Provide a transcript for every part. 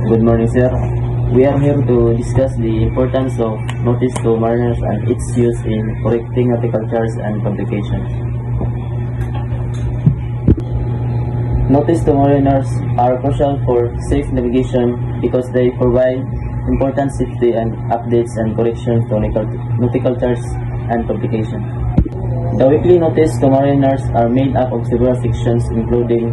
Good morning, sir. We are here to discuss the importance of notice to mariners and its use in correcting nautical charts and publications. Notice to mariners are crucial for safe navigation because they provide important safety and updates and corrections to nautical charts and publications. The weekly notice to mariners are made up of several sections, including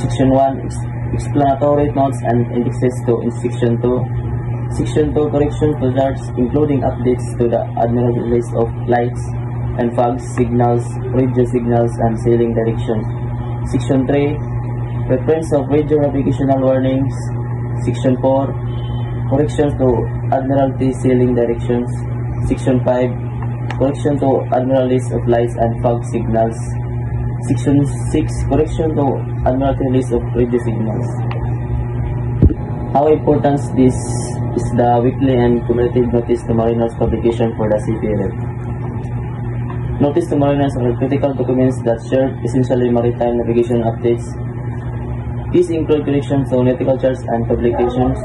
Section 1, explanatory notes and indexes to Section 2. Section 2, corrections to charts, including updates to the admiralty list of lights and fog signals, radio signals, and sailing directions. Section 3, reference of radio navigational warnings. Section 4, corrections to admiralty sailing directions. Section 5, correction to admiral list of lights and fog signals. Section 6, correction to admiralty list of radio signals. How important this is the weekly and cumulative notice to mariners publication for the CPLF. Notice to mariners are critical documents that share essentially maritime navigation updates. These include corrections to nautical charts and publications,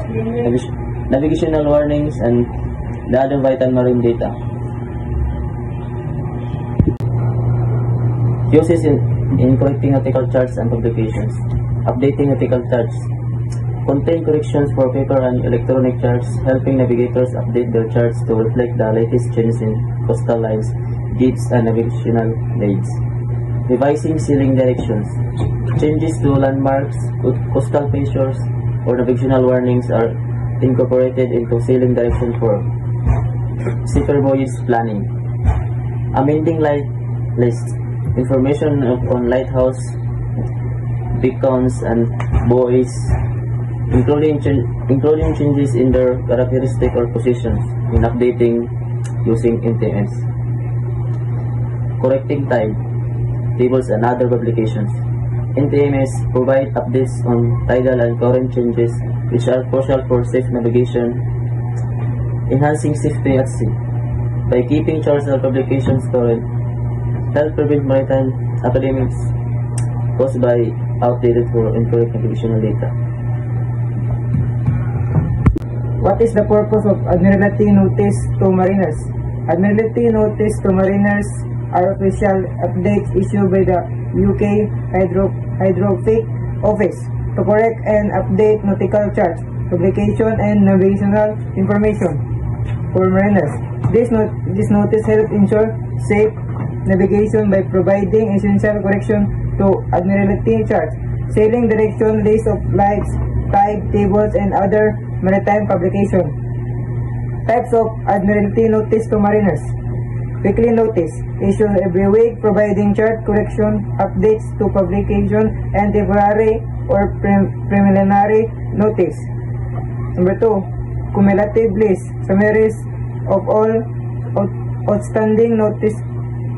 navigational warnings, and the other vital marine data. Uses in correcting nautical charts and publications. Updating nautical charts. Contain corrections for paper and electronic charts, helping navigators update their charts to reflect the latest changes in coastal lines, gates, and navigational aids. Revising sailing directions. Changes to landmarks, coastal features, or navigational warnings are incorporated into sailing direction for safer voyage planning. Amending light lists. Information on lighthouse, beacons, and buoys, including changes in their characteristic or positions in updating using NTMS. Correcting tide, tables, and other publications. NTMS provide updates on tidal and current changes, which are crucial for safe navigation. Enhancing safety at sea. By keeping charts and publications current, help prevent maritime epidemics caused by outdated or incorrect navigational data. What is the purpose of Admiralty Notice to Mariners? Admiralty Notice to Mariners are official updates issued by the UK Hydrographic Office to correct and update nautical charts, publication, and navigational information for mariners. This notice helps ensure safe navigation by providing essential correction to admiralty charts, sailing direction, list of lights, tide tables, and other maritime publication. Types of admiralty notice to mariners. Weekly notice, issued every week, providing chart correction updates to publication, and temporary or preliminary notice. Number 2, cumulative list, summaries of all outstanding notice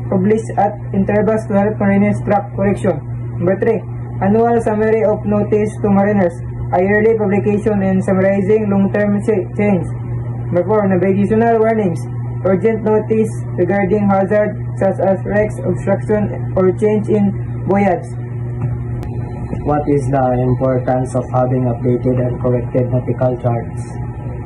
published at intervals to help mariners track correction. Number 3, annual summary of notice to mariners, a yearly publication and summarizing long-term change. Number 4, navigational warnings, urgent notice regarding hazard such as wrecks, obstruction, or change in voyage. What is the importance of having updated and corrected nautical charts?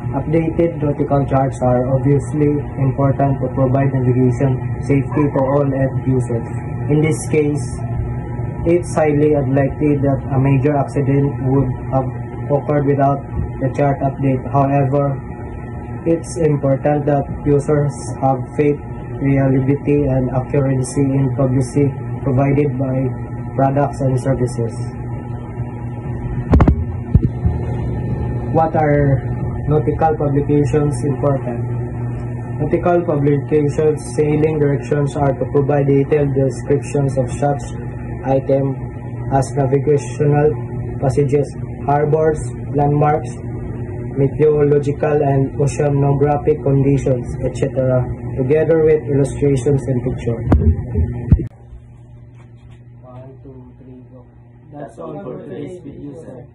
Updated nautical charts are obviously important to provide navigation safety to all end users. In this case, it's highly unlikely that a major accident would have occurred without the chart update. However, it's important that users have faith, reliability, and accuracy in publicity provided by products and services. What are nautical publications important? Nautical publications, sailing directions are to provide detailed descriptions of such items as navigational passages, harbors, landmarks, meteorological and oceanographic conditions, etc., together with illustrations and pictures. 1, 2, 3, go. That's all for today's video, sir.